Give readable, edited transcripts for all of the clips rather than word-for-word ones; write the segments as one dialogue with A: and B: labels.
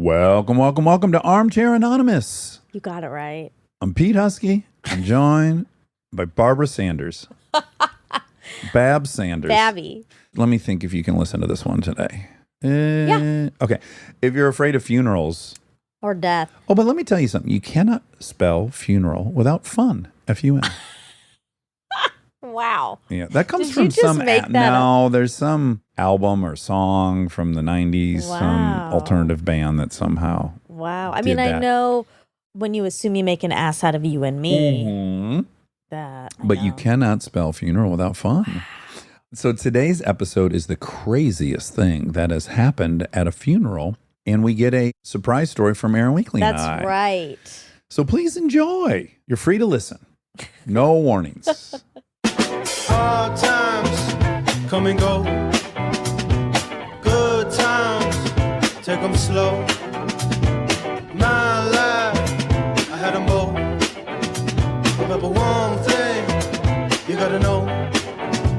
A: Welcome to Armchair Anonymous.
B: You got it right.
A: I'm Pete Husky. I'm joined by Barbara Sanders. Bab Sanders.
B: Babby.
A: Let me think if you can listen to this one today.
B: Yeah.
A: Okay. If you're afraid of funerals.
B: Or death.
A: Oh, but let me tell you something. You cannot spell funeral without fun. F-U-N.
B: Wow.
A: Yeah, that comes
B: Did
A: from
B: you just
A: some.
B: make that
A: No, there's some album or song from the 90s, some
B: Wow.
A: alternative band that somehow.
B: Wow. I
A: did
B: mean, I
A: that.
B: know when you assume you make an ass out of you and me,
A: Mhm.
B: that. I
A: But you
B: know.
A: cannot spell funeral without fun. So today's episode is the craziest thing that has happened at a funeral, and we get a surprise story from Aaron Weekly and I.
B: That's right.
A: So please enjoy. You're free to listen. No warnings.
C: Hard times come and go. Good times, take them slow. My life, I had them both. Remember one thing, you gotta know,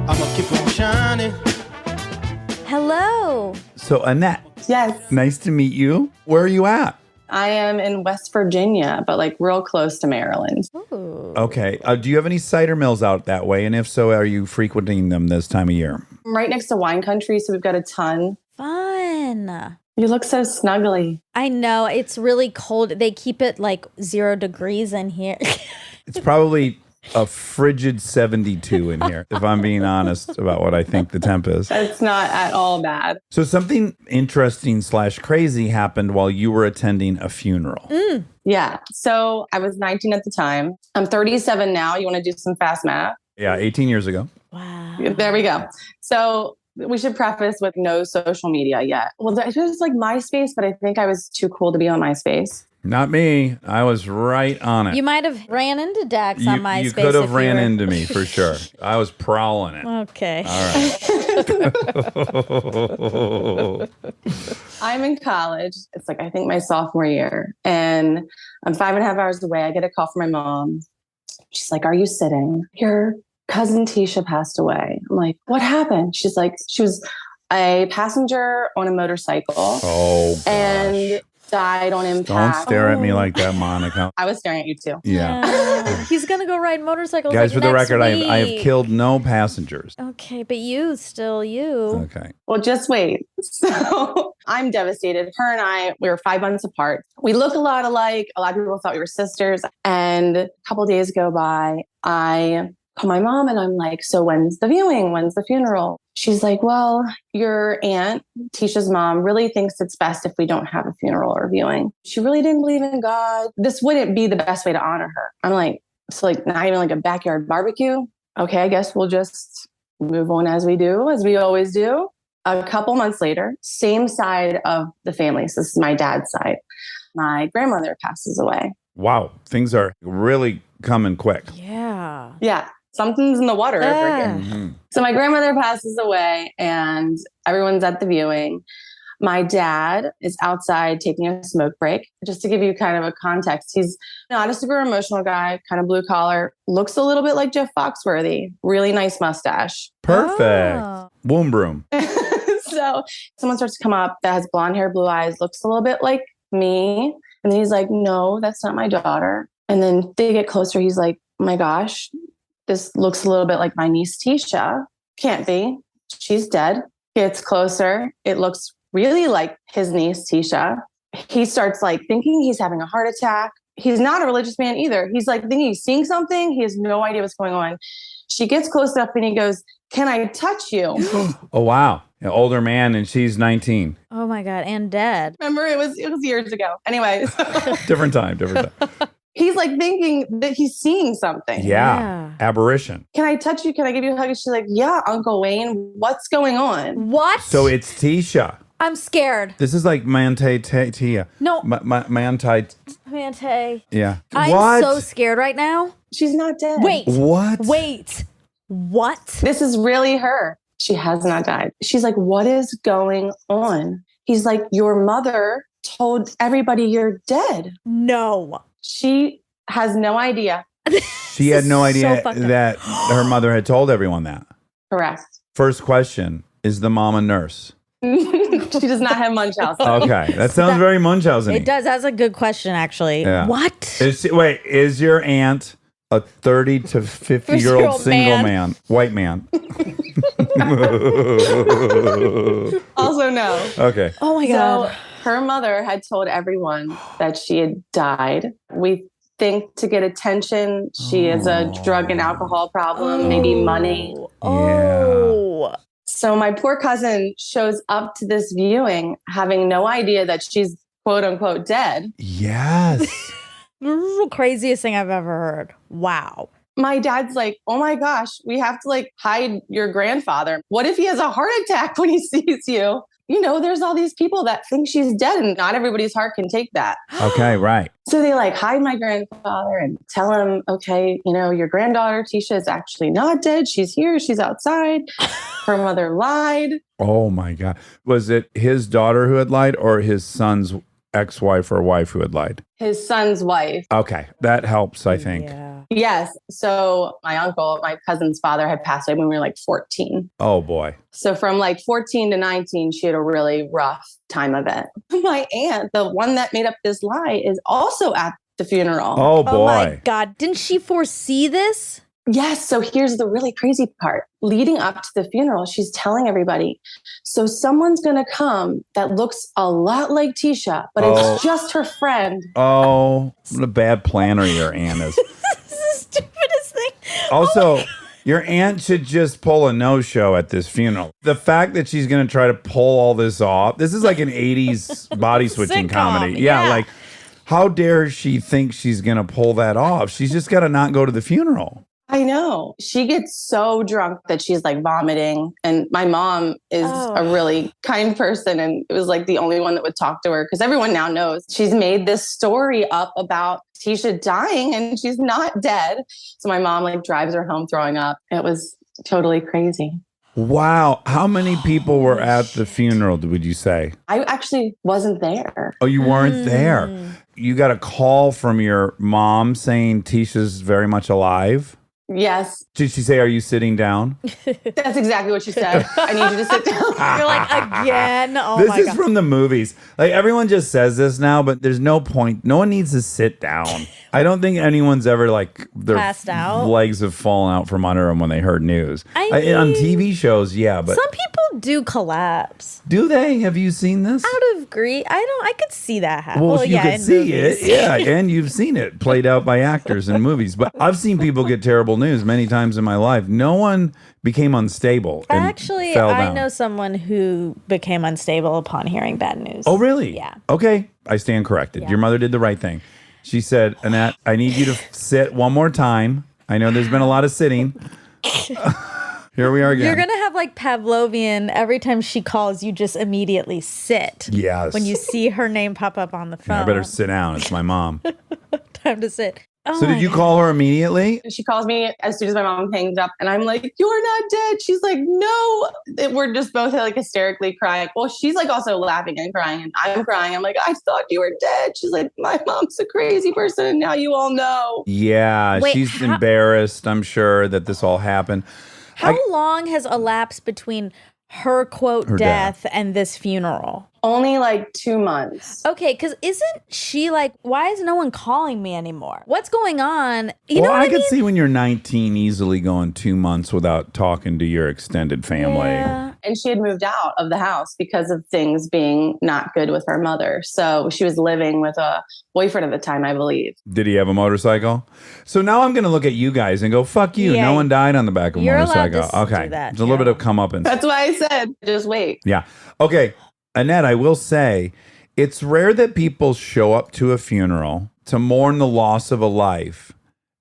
C: I'ma keep on shining.
B: Hello.
A: So Annette,
D: Yes,
A: nice to meet you. Where are you at?
D: I am in West Virginia, but like real close to Maryland.
B: Ooh.
A: Okay. Do you have any cider mills out that way? And if so, are you frequenting them this time of year?
D: I'm right next to wine country, so we've got a ton.
B: Fun.
D: You look so snuggly.
B: I know. It's really cold. They keep it like 0 degrees in here.
A: It's probably a frigid 72 in here, if I'm being honest about what I think the temp is.
D: It's not at all bad.
A: So something interesting / crazy happened while you were attending a funeral.
D: Yeah. So I was 19 at the time. I'm 37 now. You want to do some fast math?
A: Yeah, 18 years ago.
B: Wow.
D: There we go. So we should preface with no social media yet. Well, it was like MySpace, but I think I was too cool to be on MySpace.
A: Not me. I was right on it.
B: You might have ran into Dax on MySpace.
A: You could have
B: if you
A: ran
B: were-
A: into me for sure. I was prowling it.
B: Okay.
A: All right.
D: I'm in college. It's like, I think my sophomore year. And I'm 5.5 hours away. I get a call from my mom. She's like, "Are you sitting? Your cousin Tisha passed away." I'm like, "What happened?" She's like, she was a passenger on a motorcycle
A: Oh, gosh.
D: and died on impact.
A: Don't stare at me like that, Monica.
D: I was staring at you too.
A: Yeah.
B: He's going to go ride motorcycles.
A: Guys,
B: like
A: for the
B: next
A: record, I have
B: week.
A: killed no passengers.
B: Okay, but you still you.
A: Okay.
D: Well, just wait. So I'm devastated. Her and I, we were 5 months apart. We look a lot alike. A lot of people thought we were sisters. And a couple days go by, I call my mom and I'm like, "So when's the viewing? When's the funeral?" She's like, "Well, your aunt, Tisha's mom, really thinks it's best if we don't have a funeral or viewing. She really didn't believe in God. This wouldn't be the best way to honor her." I'm like, "So like not even like a backyard barbecue? Okay, I guess we'll just move on as we do, as we always do." A couple months later, same side of the family. So this is my dad's side. My grandmother passes away.
A: Wow. Things are really coming quick.
B: Yeah.
D: Yeah, something's in the water over
B: Ah.
D: here.
A: Mhm.
D: So my grandmother passes away and everyone's at the viewing. My dad is outside taking a smoke break. Just to give you kind of a context, he's not a super emotional guy, kind of blue collar, looks a little bit like Jeff Foxworthy, really nice mustache.
A: Perfect.
B: Oh.
A: Boom broom.
D: So someone starts to come up that has blonde hair, blue eyes, looks a little bit like me. And then he's like, "No, that's not my daughter." And then they get closer. He's like, "Oh my gosh, this looks a little bit like my niece, Tisha. Can't be. She's dead." Gets closer. It looks really like his niece, Tisha. He starts like thinking he's having a heart attack. He's not a religious man either. He's like thinking he's seeing something. He has no idea what's going on. She gets close enough and he goes, "Can I touch you?"
A: Oh, wow. An older man and she's 19.
B: Oh my God. And dead.
D: Remember, it was years ago. Anyways,
A: Different time.
D: he's like thinking that he's seeing something.
A: Yeah. Aberration.
D: "Can I touch you? Can I give you a hug?" And she's like, "Yeah, Uncle Wayne, what's going on?"
B: What?
A: So it's Tisha.
B: I'm scared.
A: This is like Tia.
B: No.
A: Manti.
B: Mante.
A: Yeah.
B: I'm
A: What?
B: so scared right now.
D: She's not dead.
B: Wait.
A: What?
B: Wait. What?
D: This is really her. She has not died. She's like, "What is going on?" He's like, "Your mother told everybody you're dead."
B: No.
D: She has no idea.
A: She had no
B: So
A: idea
B: fucked up.
A: that her mother had told everyone that.
D: Correct.
A: First question, is the mom a nurse?
D: She does not have Munchausen.
A: Okay, that sounds very Munchausen-y.
B: It does. That's a good question, actually.
A: Yeah.
B: What?
A: Is your aunt a 30 to 50-year-old single man, white man?
D: Also, no.
A: Okay.
B: Oh my God.
D: So her mother had told everyone that she had died. We think to get attention, she has a drug and alcohol problem, maybe money.
B: Oh.
D: So my poor cousin shows up to this viewing having no idea that she's quote unquote dead.
A: Yes.
B: This is the craziest thing I've ever heard. Wow.
D: My dad's like, oh my gosh, we have to like hide your grandfather. What if he has a heart attack when he sees you? You know, there's all these people that think she's dead and not everybody's heart can take that.
A: Okay, right.
D: So they like hide my grandfather and tell him, okay, you know, your granddaughter, Tisha, is actually not dead. She's here. She's outside. Her mother lied.
A: Oh my God. Was it his daughter who had lied or his son's ex-wife or wife who had lied?
D: His son's wife.
A: Okay, that helps, I think.
B: Yeah.
D: Yes. So my uncle, my cousin's father had passed away when we were like 14.
A: Oh boy.
D: So from like 14 to 19, she had a really rough time of it. My aunt, the one that made up this lie, is also at the funeral.
A: Oh boy.
B: Oh my God. Didn't she foresee this?
D: Yes. So here's the really crazy part. Leading up to the funeral, she's telling everybody, so someone's going to come that looks a lot like Tisha, but it's just her friend.
A: Oh, what a bad planner your aunt is.
B: This is the stupidest thing.
A: Also, your aunt should just pull a no-show at this funeral. The fact that she's going to try to pull all this off, this is like an 80s body switching
B: Sitcom,
A: comedy.
B: yeah.
A: Like, how dare she think she's going to pull that off? She's just got to not go to the funeral.
D: I know. She gets so drunk that she's like vomiting. And my mom is a really kind person. And it was like the only one that would talk to her because everyone now knows she's made this story up about Tisha dying and she's not dead. So my mom like drives her home throwing up. It was totally crazy.
A: Wow. How many people were at the funeral, would you say?
D: I actually wasn't there.
A: Oh, you weren't there. You got a call from your mom saying Tisha's very much alive?
D: Yes.
A: Did she say, are you sitting down?
D: That's exactly what she said. I need you to sit down.
B: You're like, again? Oh
A: This
B: my
A: is
B: God.
A: from the movies. Like everyone just says this now, but there's no point. No one needs to sit down. I don't think anyone's ever like their
B: Passed out?
A: legs have fallen out from under them when they heard news.
B: I
A: On
B: mean,
A: TV shows, yeah, but
B: some people do collapse
A: do they? Have you seen this?
B: out of grief. I could see that happen.
A: Well, you
B: yeah,
A: could
B: in
A: see
B: movies.
A: it, yeah, and you've seen it played out by actors in movies. But I've seen people get terrible news many times in my life. No one became unstable. And
B: Actually,
A: fell
B: I
A: down.
B: know someone who became unstable upon hearing bad news.
A: Oh, really?
B: Yeah.
A: Okay, I stand corrected.
B: Yeah.
A: Your mother did the right thing. She said, Annette, I need you to sit one more time. I know there's been a lot of sitting. Here we are again.
B: You're going to have like Pavlovian, every time she calls, you just immediately sit.
A: Yes.
B: When you see her name pop up on the phone.
A: I better sit down. It's my mom.
B: Time to sit. Oh
A: So
B: my
A: did you
B: God.
A: call her immediately?
D: She calls me as soon as my mom hangs up and I'm like, you're not dead. She's like, no. We're just both like hysterically crying. Well, she's like also laughing and crying and I'm crying. I'm like, I thought you were dead. She's like, my mom's a crazy person and now you all know.
A: Yeah,
B: Wait,
A: she's
B: how-
A: embarrassed, I'm sure, that this all happened.
B: How long has elapsed between her quote
A: Her
B: death and this funeral?
D: Only like 2 months.
B: Okay, because isn't she like, why is no one calling me anymore? What's going on? You
A: Well,
B: know what
A: I
B: I
A: could
B: mean?
A: see when you're 19 easily going 2 months without talking to your extended family.
B: Yeah.
D: And she had moved out of the house because of things being not good with her mother. So she was living with a boyfriend at the time, I believe.
A: Did he have a motorcycle? So now I'm going to look at you guys and go, fuck you.
B: Yeah.
A: No one died on the back of a
B: You're allowed
A: motorcycle.
B: to do
A: Okay.
B: that,
A: There's a little bit
B: yeah.
A: of comeuppance.
D: That's why I said, just wait.
A: Yeah. Okay. Annette, I will say it's rare that people show up to a funeral to mourn the loss of a life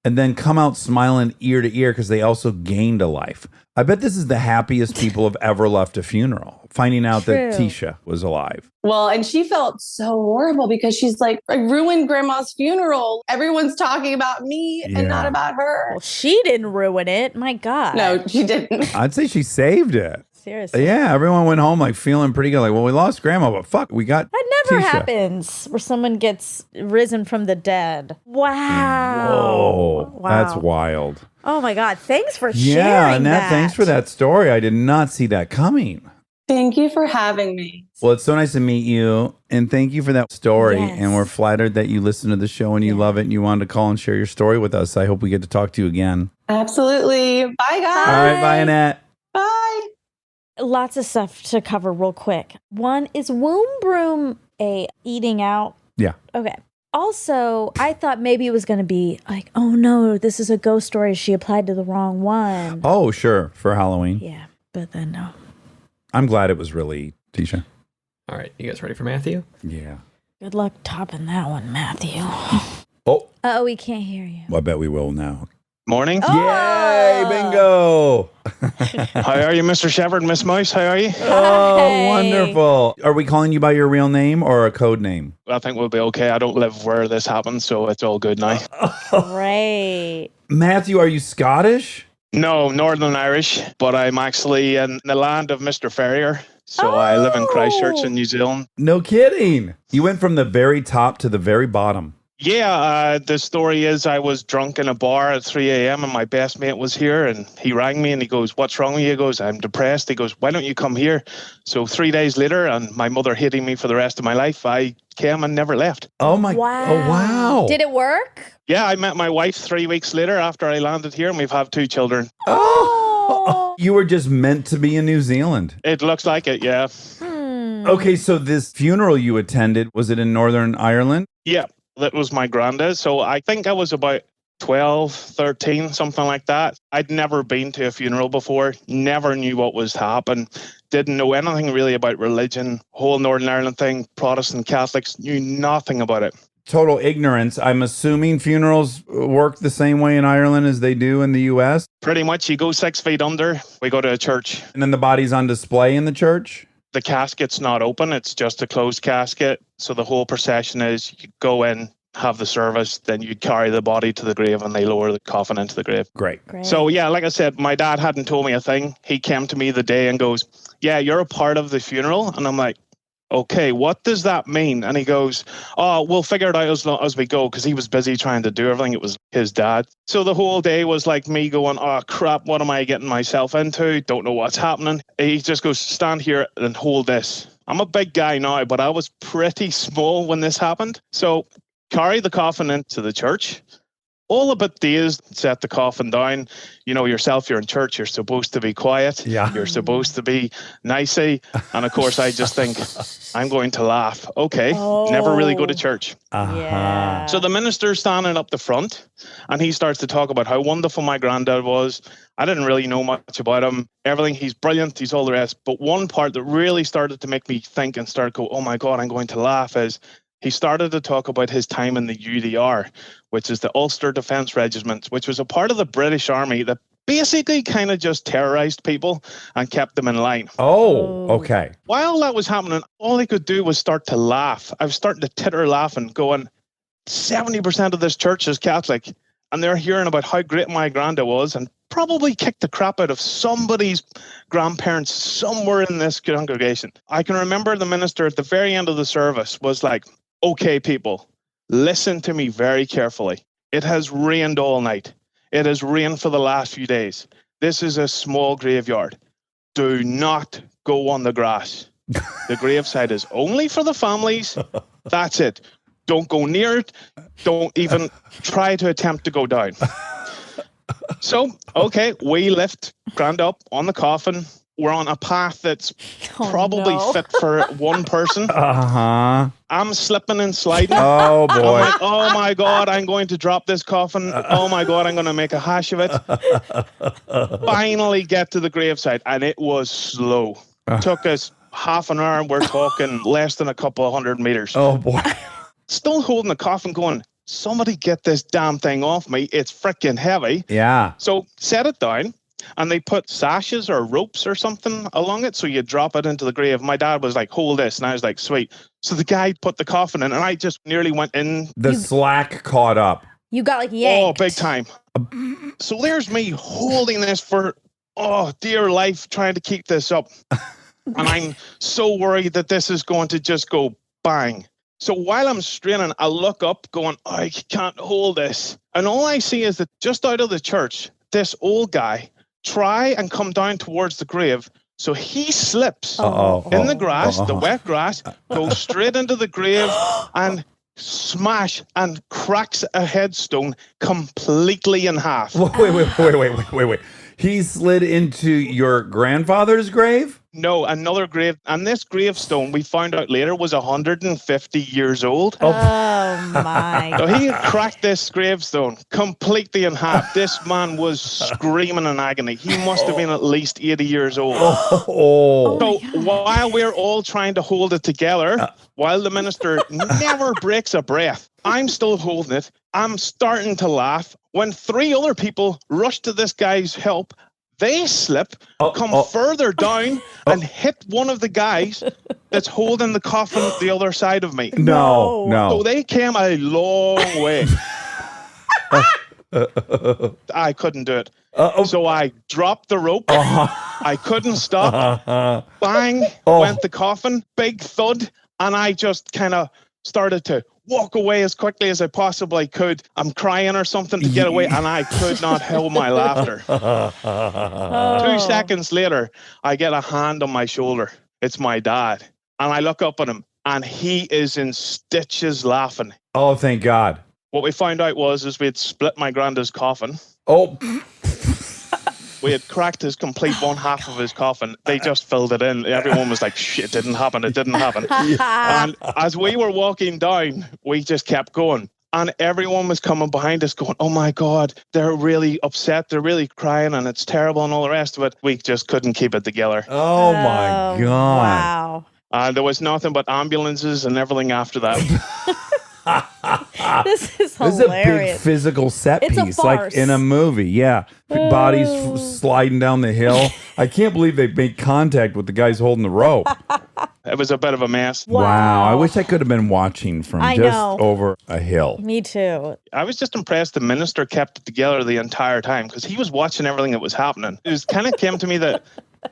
A: and then come out smiling ear to ear because they also gained a life. I bet this is the happiest people have ever left a funeral, finding out that
B: True.
A: Tisha was alive.
D: Well, and she felt so horrible because she's like, I ruined grandma's funeral. Everyone's talking about me
A: Yeah.
D: and not about her.
B: Well, she didn't ruin it. My God.
D: No, she didn't.
A: I'd say she saved it.
B: Seriously.
A: Yeah, everyone went home like feeling pretty good. Like, well, we lost grandma, but fuck, we got
B: That never
A: Tisha.
B: happens where someone gets risen from the dead. Wow.
A: Whoa,
B: Wow.
A: that's wild.
B: Oh my God. Thanks for
A: Yeah,
B: sharing
A: Annette,
B: that.
A: thanks for that story. I did not see that coming.
D: Thank you for having me.
A: Well, it's so nice to meet you. And thank you for that story.
B: Yes.
A: And we're flattered that you listen to the show and you love it and you wanted to call and share your story with us. I hope we get to talk to you again.
D: Absolutely. Bye, guys.
A: All right. Bye, Annette.
D: Bye.
B: Lots of stuff to cover real quick. One, is womb broom a eating out?
A: Yeah.
B: Okay. Also, I thought maybe it was going to be like, oh no, this is a ghost story. She applied to the wrong one.
A: Oh, sure. For Halloween.
B: Yeah, but then no.
A: I'm glad it was really Tisha.
E: All right, you guys ready for Matthew?
A: Yeah.
B: Good luck topping that one, Matthew.
A: Oh,
B: Uh-oh, we can't hear you.
A: I bet we will now.
F: Morning.
B: Oh.
A: Yay, bingo.
F: How are you, Mr. Shepard, Miss Mouse? How are you?
A: Oh,
B: Hey.
A: wonderful. Are we calling you by your real name or a code name?
F: I think we'll be okay. I don't live where this happened, so it's all good now.
B: Great.
A: Matthew, are you Scottish?
F: No, Northern Irish, but I'm actually in the land of Mr. Ferrier. So I live in Christchurch in New Zealand.
A: No kidding. You went from the very top to the very bottom.
F: Yeah, the story is I was drunk in a bar at 3 a.m. and my best mate was here and he rang me and he goes, "What's wrong with you?" He goes, "I'm depressed." He goes, "Why don't you come here?" So 3 days later, and my mother hating me for the rest of my life, I came and never left.
A: Oh my.
B: Wow.
A: Oh, wow.
B: Did it work?
F: Yeah, I met my wife 3 weeks later after I landed here and we've had 2 children.
A: Oh. You were just meant to be in New Zealand.
F: It looks like it, yeah.
A: Okay, so this funeral you attended, was it in Northern Ireland?
F: Yeah, that was my granddad. So I think I was about 12, 13, something like that. I'd never been to a funeral before, never knew what was happening, didn't know anything really about religion, whole Northern Ireland thing, Protestant Catholics, knew nothing about it.
A: Total ignorance. I'm assuming funerals work the same way in Ireland as they do in the U.S.
F: Pretty much you go 6 feet under, we go to a church.
A: And then the body's on display in the church?
F: The casket's not open, it's just a closed casket. So the whole procession is you go in, have the service, then you carry the body to the grave and they lower the coffin into the grave.
A: Great.
F: So yeah, like I said, my dad hadn't told me a thing. He came to me the day and goes, "Yeah, you're a part of the funeral." And I'm like, "Okay, what does that mean?" And he goes, "Oh, we'll figure it out as we go," because he was busy trying to do everything. It was his dad. So the whole day was like me going, "Oh crap, what am I getting myself into? Don't know what's happening." He just goes, "Stand here and hold this." I'm a big guy now, but I was pretty small when this happened. So carry the coffin into the church. All a bit dazed, set the coffin down. You know yourself, you're in church, you're supposed to be quiet.
A: Yeah.
F: You're supposed to be nicey. And of course, I just think, I'm going to laugh. Okay, never really go to church.
B: Yeah.
F: So the minister's standing up the front and he starts to talk about how wonderful my granddad was. I didn't really know much about him. Everything, he's brilliant, he's all the rest. But one part that really started to make me think and start go, oh my God, I'm going to laugh is he started to talk about his time in the UDR, which is the Ulster Defence Regiment, which was a part of the British Army that basically kind of just terrorized people and kept them in line.
A: Oh, okay.
F: While that was happening, all he could do was start to laugh. I was starting to titter laughing, going, 70% of this church is Catholic, and they're hearing about how great my granddad was and probably kicked the crap out of somebody's grandparents somewhere in this congregation. I can remember the minister at the very end of the service was like, "Okay, people, listen to me very carefully. It has rained all night. It has rained for the last few days. This is a small graveyard. Do not go on the grass. The graveside is only for the families. That's it. Don't go near it. Don't even try to attempt to go down." So, okay, we lift Grand up on the coffin. We're on a path that's probably fit for one person.
A: Uh-huh.
F: I'm slipping and sliding.
A: Oh,
F: I'm
A: boy.
F: like, oh my God, I'm going to drop this coffin. Oh my God, I'm going to make a hash of it. Finally get to the graveside, and it was slow. Took us half an hour, and we're talking less than a couple of 100 meters.
A: Oh, boy.
F: Still holding the coffin going, somebody get this damn thing off me. It's freaking heavy.
A: Yeah.
F: So set it down. And they put sashes or ropes or something along it, so you drop it into the grave. My dad was like, "Hold this," and I was like, "Sweet." So the guy put the coffin in, and I just nearly went in.
A: The slack caught up.
B: You got like yanked.
F: Oh, big time. So there's me holding this for, oh, dear life, trying to keep this up. And I'm so worried that this is going to just go bang. So while I'm straining, I look up going, I can't hold this. And all I see is that just out of the church, this old guy try and come down towards the grave, So he slips
A: Uh-oh.
F: in the grass, the
A: Uh-oh.
F: wet grass, goes straight into the grave and smash and cracks a headstone completely in half.
A: Wait. He slid into your grandfather's grave?
F: No, another grave. And this gravestone, we found out later, was 150 years old.
B: Oh my.
F: So he had cracked this gravestone completely in half. This man was screaming in agony. He must have been at least 80 years old.
A: Oh.
F: So while we're all trying to hold it together, while the minister never breaks a breath, I'm still holding it. I'm starting to laugh when 3 other people rush to this guy's help. They slip, come further down, and hit one of the guys that's holding the coffin the other side of me.
A: No.
F: So they came a long way. I couldn't do it. So I dropped the rope. I couldn't stop. Bang, went the coffin, big thud, and I just kind of started to walk away as quickly as I possibly could. I'm crying or something to get away, and I could not help my laughter. 2 seconds later, I get a hand on my shoulder. It's my dad. And I look up at him, and he is in stitches laughing.
A: Oh, thank God.
F: What we found out was we had split my granddad's coffin.
A: Oh.
F: We had cracked his complete one half of his coffin. They just filled it in. Everyone was like, shit, it didn't happen. And as we were walking down, we just kept going. And everyone was coming behind us going, oh my God, they're really upset. They're really crying and it's terrible and all the rest of it. We just couldn't keep it together.
A: Oh my God.
B: Wow.
F: There was nothing but ambulances and everything after that.
B: This is hilarious.
A: This is a big physical set
B: It's a
A: piece, like
B: farce.
A: in a movie. Yeah. Bodies sliding down the hill. I can't believe they made contact with the guys holding the rope.
F: It was a bit of a mess.
A: Wow. I wish I could have been watching from over a hill.
B: Me too.
F: I was just impressed the minister kept it together the entire time because he was watching everything that was happening. It was kind of came to me that,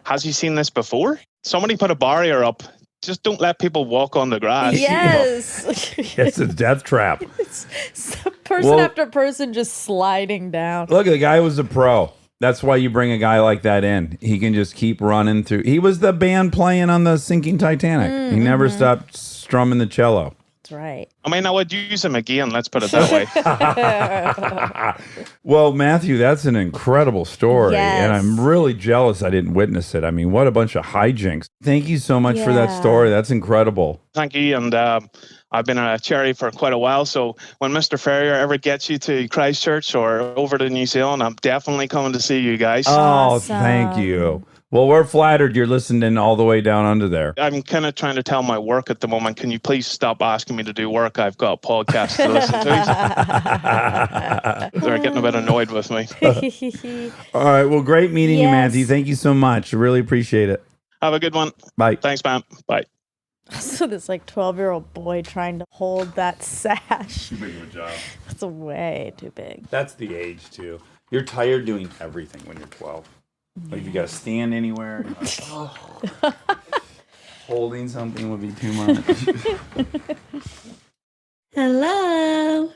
F: has he seen this before? Somebody put a barrier up. Just don't let people walk on the grass.
B: Yes.
A: It's a death trap.
B: It's person after person just sliding down.
A: Look, the guy was a pro. That's why you bring a guy like that in. He can just keep running through. He was the band playing on the sinking Titanic. He never stopped strumming the cello.
B: That's right.
F: I mean, I would use him again. Let's put it that way.
A: Well, Matthew, that's an incredible story.
B: Yes.
A: And I'm really jealous I didn't witness it. I mean, what a bunch of hijinks. Thank you so much for that story. That's incredible.
F: Thank you. And I've been a cherry for quite a while. So when Mr. Ferrier ever gets you to Christchurch or over to New Zealand, I'm definitely coming to see you guys.
A: Oh, thank you. Well, we're flattered you're listening all the way down under there.
F: I'm kind of trying to tell my work at the moment. Can you please stop asking me to do work? I've got podcasts to listen to. They're getting a bit annoyed with me.
A: All right. Well, great meeting you, Matthew. Thank you so much. I really appreciate it.
F: Have a good one.
A: Bye.
F: Thanks, man. Bye.
B: So this like 12-year-old boy trying to hold that sash.
A: Too big of a job.
B: That's way too big.
A: That's the age, too. You're tired doing everything when you're 12. Like, if you got to stand anywhere, you're like, oh. Holding something would be too much.
G: Hello.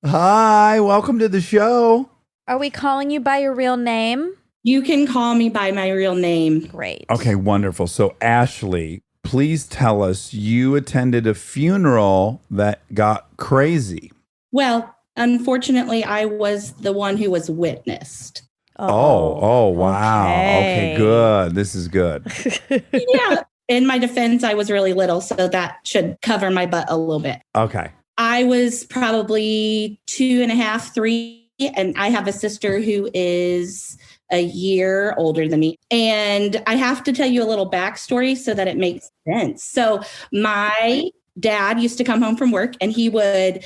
A: Hi, welcome to the show.
B: Are we calling you by your real name?
G: You can call me by my real name.
B: Great.
A: Okay, wonderful. So, Ashley, please tell us, you attended a funeral that got crazy.
G: Well, unfortunately, I was the one who was witnessed.
A: Oh, wow. Okay, good. This is good.
G: Yeah. In my defense, I was really little, so that should cover my butt a little bit.
A: Okay.
G: I was probably 2.5, 3, and I have a sister who is a year older than me. And I have to tell you a little backstory so that it makes sense. So my dad used to come home from work and he would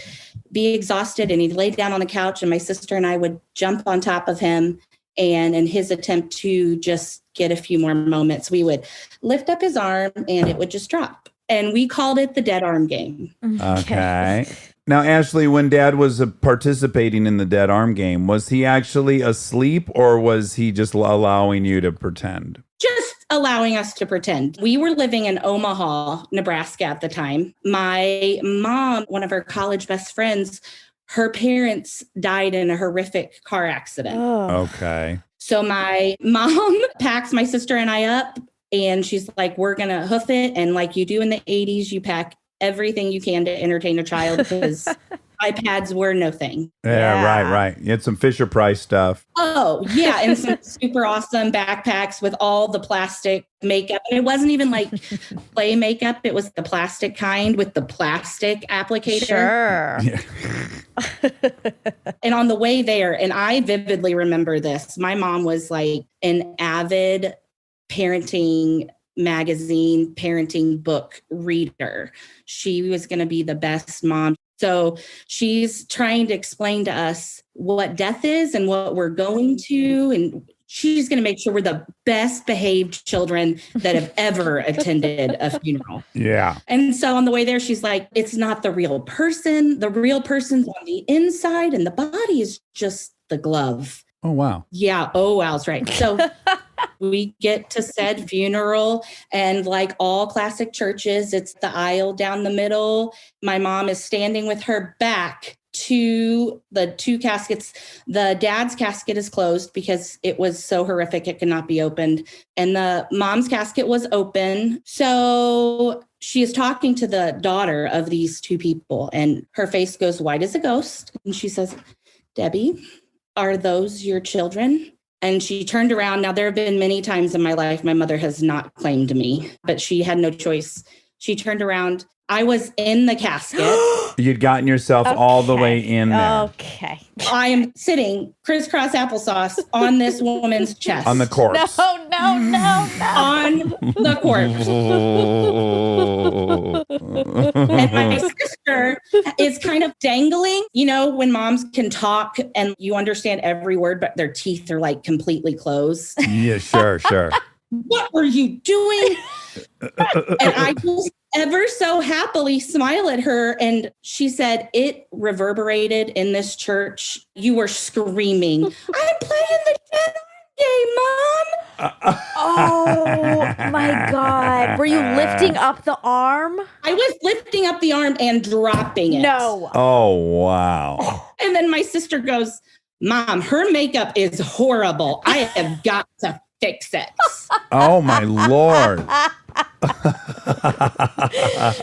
G: be exhausted and he'd lay down on the couch and my sister and I would jump on top of him. And in his attempt to just get a few more moments, we would lift up his arm and it would just drop. And we called it the dead arm game.
A: Okay. Now, Ashley, when Dad was participating in the dead arm game, was he actually asleep or was he just allowing you to pretend?
G: Just allowing us to pretend. We were living in Omaha, Nebraska at the time. My mom, one of her college best friends, her parents died in a horrific car accident.
A: Okay.
G: So my mom packs my sister and I up And she's like, we're going to hoof it. And like you do in the 80s, you pack everything you can to entertain a child because iPads were no thing.
A: Yeah, right. You had some Fisher Price stuff.
G: Oh, yeah. And some super awesome backpacks with all the plastic makeup. And it wasn't even like play makeup. It was the plastic kind with the plastic applicator.
B: Sure.
A: Yeah.
G: And on the way there, and I vividly remember this, my mom was like an avid parenting magazine, parenting book reader. She was going to be the best mom. So she's trying to explain to us what death is and what we're going to. And she's going to make sure we're the best behaved children that have ever attended a funeral.
A: Yeah.
G: And so on the way there, she's like, it's not the real person. The real person's on the inside and the body is just the glove.
A: Oh, wow.
G: Yeah. Oh, wow. That's right. So we get to said funeral, and like all classic churches, it's the aisle down the middle. My mom is standing with her back to the two caskets. The dad's casket is closed because it was so horrific it could not be opened. And the mom's casket was open. So she is talking to the daughter of these two people, and her face goes white as a ghost. And she says, Debbie, are those your children? And she turned around. Now, there have been many times in my life my mother has not claimed me, but she had no choice. She turned around. I was in the casket.
A: You'd gotten yourself all the way in there.
B: Okay.
G: I am sitting crisscross applesauce on this woman's chest.
A: On the corpse.
B: No.
G: On the corpse. And my sister is kind of dangling. You know, when moms can talk and you understand every word, but their teeth are like completely closed.
A: Yeah, sure.
G: What were you doing? And I just ever so happily smile at her. And she said, it reverberated in this church. You were screaming, I'm playing the dead game, Mom.
B: Oh my God. Were you lifting up the arm?
G: I was lifting up the arm and dropping it.
B: No.
A: Oh, wow.
G: And then my sister goes, Mom, her makeup is horrible. I have got to fix it.
A: Oh, my Lord.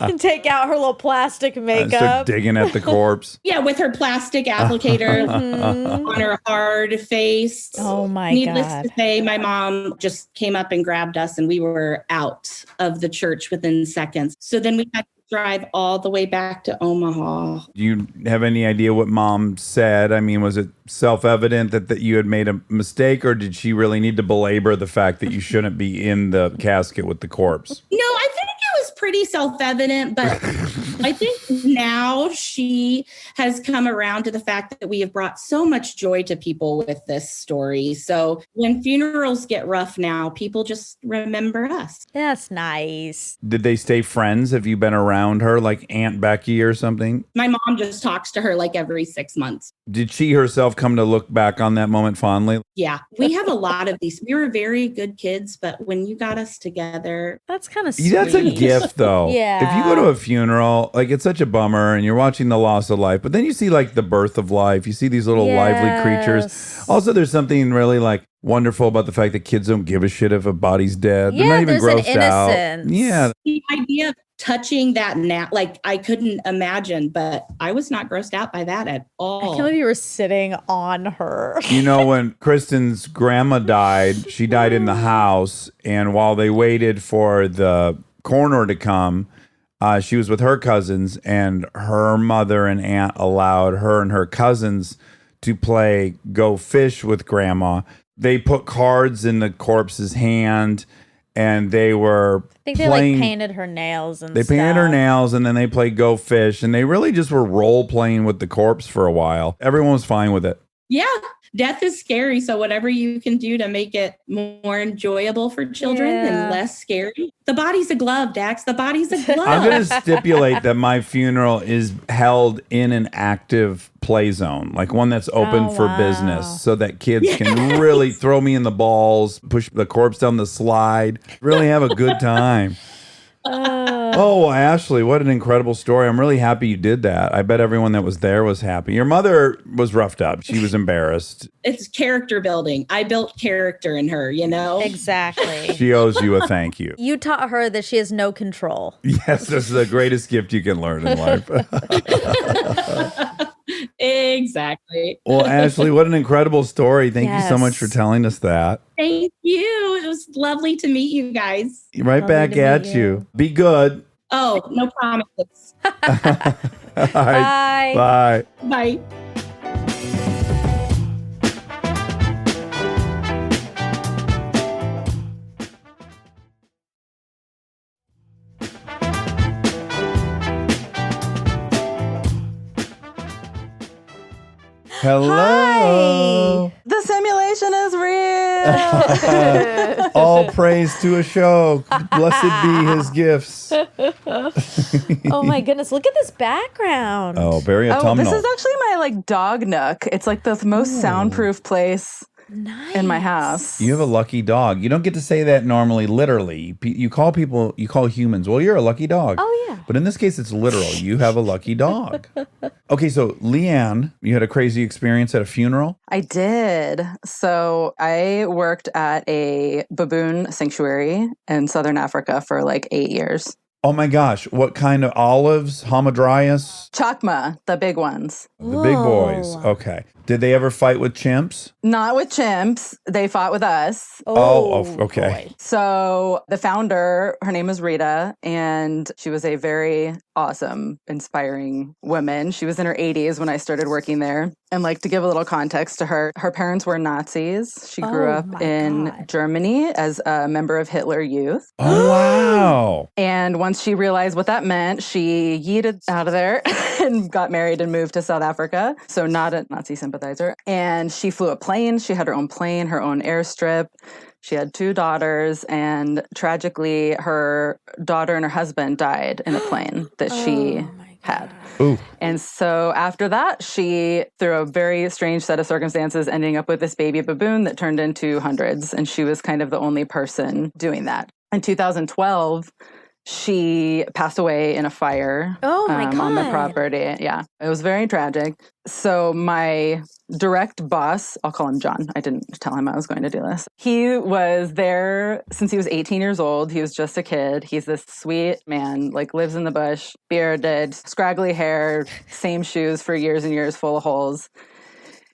B: And take out her little plastic
A: Start
B: makeup.
A: digging at the corpse.
G: Yeah, with her plastic applicator on her hard face.
B: Oh my
G: Needless
B: God.
G: to say, my mom just came up and grabbed us and we were out of the church within seconds. So then we had to drive all the way back to Omaha.
A: Do you have any idea what Mom said? I mean, was it self-evident that you had made a mistake, or did she really need to belabor the fact that you shouldn't be in the casket with the corpse?
G: No, I think it was pretty self-evident, but I think now she has come around to the fact that we have brought so much joy to people with this story. So when funerals get rough now, people just remember us.
B: That's nice.
A: Did they stay friends? Have you been around her like Aunt Becky or something?
G: My mom just talks to her like every 6 months.
A: Did she herself come to look back on that moment fondly?
G: Yeah, we have a lot of these. We were very good kids, but when you got us together,
B: That's kind of sweet.
A: That's a gift, though.
B: Yeah.
A: If you go to a funeral, like, it's such a bummer and you're watching the loss of life, but then you see like the birth of life. You see these little lively creatures.
B: Yes.
A: Also, there's something really like wonderful about the fact that kids don't give a shit if a body's dead. They're
B: Yeah,
A: not even
B: there's an
A: grossed out.
B: innocence.
A: Yeah.
G: the idea of touching that now, like I couldn't imagine, but I was not grossed out by that at
B: I
G: all.
B: can't believe you were sitting on her.
A: You know, when Kristen's grandma died, she died in the house. And while they waited for the coroner to come, she was with her cousins, and her mother and aunt allowed her and her cousins to play Go Fish with grandma. They put cards in the corpse's hand, and they were
B: I think they
A: playing,
B: like painted her nails and
A: They painted her
B: stuff.
A: nails, and then they played Go Fish, and they really just were role playing with the corpse for a while. Everyone was fine with it.
G: Yeah, death is scary. So whatever you can do to make it more enjoyable for children
B: Yeah.
G: and less scary. The body's a glove, Dax. The body's a glove.
A: I'm going to stipulate that my funeral is held in an active play zone, like one that's open
B: Oh,
A: for
B: wow.
A: business, so that kids can really throw me in the balls, push the corpse down the slide, really have a good time.
B: Oh.
A: Oh, Ashley, what an incredible story. I'm really happy you did that. I bet everyone that was there was happy. Your mother was roughed up. She was embarrassed.
G: It's character building. I built character in her, you know?
B: Exactly.
A: She owes you a thank you.
B: You taught her that she has no control.
A: Yes, this is the greatest gift you can learn in life.
G: Exactly.
A: Well, Ashley, what an incredible story. Thank you so much for telling us that.
G: Thank you. It was lovely to meet you guys.
A: Right back at you. Be good.
G: Oh, no promises.
A: All right.
B: Bye.
A: Bye.
G: Bye.
A: Hello.
H: The simulation is real.
A: All praise to a show. Blessed be his gifts.
B: Oh my goodness. Look at this background.
A: Oh, very autumnal.
H: This is actually my dog nook. It's like the most soundproof place in my house.
A: You have a lucky dog. You don't get to say that normally, literally. You call humans, well, you're a lucky dog.
B: Oh, yeah.
A: But in this case, it's literal. You have a lucky dog. Okay, so Leanne, you had a crazy experience at a funeral?
H: I did. So I worked at a baboon sanctuary in Southern Africa for like 8 years.
A: Oh my gosh, what kind of olives? Hamadryas?
H: Chakma, the big ones.
A: The big boys. Okay. Did they ever fight with chimps?
H: Not with chimps. They fought with us.
A: Okay.
B: Boy.
H: So the founder, her name is Rita, and she was a very awesome, inspiring woman. She was in her 80s when I started working there. And like to give a little context to her, her parents were Nazis. She grew up in Germany as a member of Hitler Youth.
A: Oh, wow.
H: And once she realized what that meant, she yeeted out of there and got married and moved to South Africa. So not a Nazi sympathizer. And she flew a plane. She had her own plane, her own airstrip. She had 2 daughters, and tragically, her daughter and her husband died in a plane that she had.
A: Ooh.
H: And so after that, she, through a very strange set of circumstances, ending up with this baby baboon that turned into hundreds. And she was kind of the only person doing that. In 2012, she passed away in a fire on the property. Yeah, it was very tragic. So my direct boss, I'll call him John. I didn't tell him I was going to do this. He was there since he was 18 years old. He was just a kid. He's this sweet man, like lives in the bush, bearded, scraggly hair, same shoes for years and years, full of holes.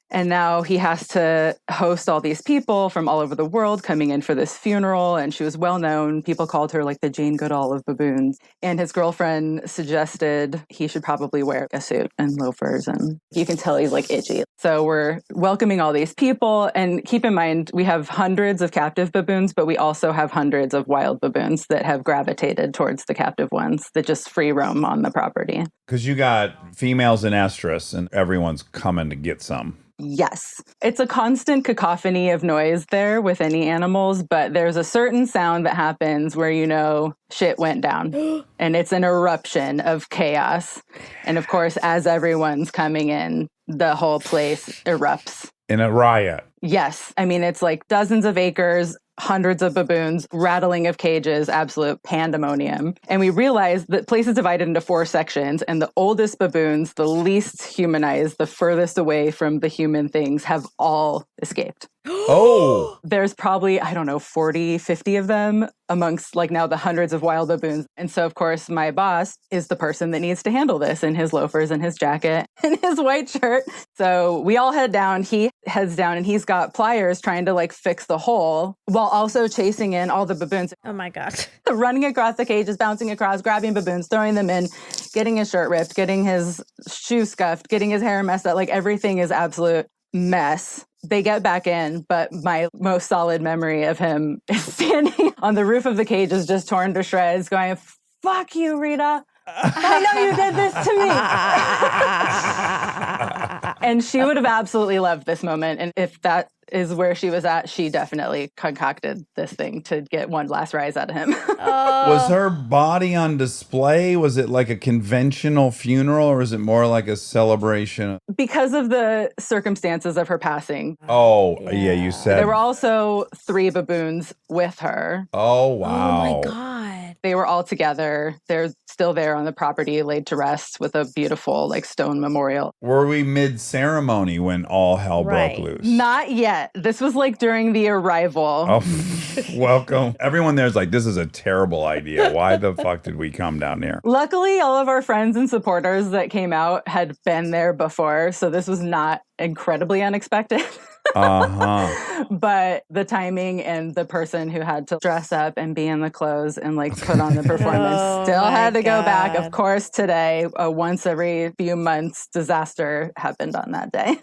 H: And now he has to host all these people from all over the world coming in for this funeral. And she was well known. People called her like the Jane Goodall of baboons. And his girlfriend suggested he should probably wear a suit and loafers. And you can tell he's like itchy. So we're welcoming all these people. And keep in mind, we have hundreds of captive baboons, but we also have hundreds of wild baboons that have gravitated towards the captive ones that just free roam on the property.
A: Because you got females in estrus and everyone's coming to get some.
H: Yes. It's a constant cacophony of noise there with any animals, but there's a certain sound that happens where you know shit went down and it's an eruption of chaos. And of course, as everyone's coming in, the whole place erupts.
A: In a riot.
H: Yes. I mean, it's like dozens of acres, hundreds of baboons, rattling of cages, absolute pandemonium. And we realized that place is divided into 4 sections, and the oldest baboons, the least humanized, the furthest away from the human things, have all escaped.
A: Oh!
H: There's probably, 40, 50 of them amongst like now the hundreds of wild baboons. And so, of course, my boss is the person that needs to handle this in his loafers and his jacket and his white shirt. So we all head down. He heads down and he's got pliers trying to like fix the hole while also chasing in all the baboons.
B: Oh my God.
H: Running across the cages, bouncing across, grabbing baboons, throwing them in, getting his shirt ripped, getting his shoes scuffed, getting his hair messed up. Like everything is absolute mess. They get back in, but my most solid memory of him is standing on the roof of the cage is just torn to shreds, going, "Fuck you, Rita. I know you did this to me." And she would have absolutely loved this moment. And if that is where she was at, she definitely concocted this thing to get one last rise out of him.
A: Was her body on display? Was it like a conventional funeral or is it more like a celebration?
H: Because of the circumstances of her passing.
A: Oh, yeah, you said.
H: There were also 3 baboons with her.
A: Oh, wow.
B: Oh my God.
H: They were all together. They're still there on the property, laid to rest with a beautiful like stone memorial.
A: Were we mid-ceremony when all hell broke loose?
H: Not yet. This was like during the arrival.
A: Oh, welcome. Everyone there's like, this is a terrible idea. Why the fuck did we come down here?
H: Luckily, all of our friends and supporters that came out had been there before, so this was not incredibly unexpected. But the timing and the person who had to dress up and be in the clothes and like put on the performance still had to go back. Of course, today, a once every few months disaster happened on that day.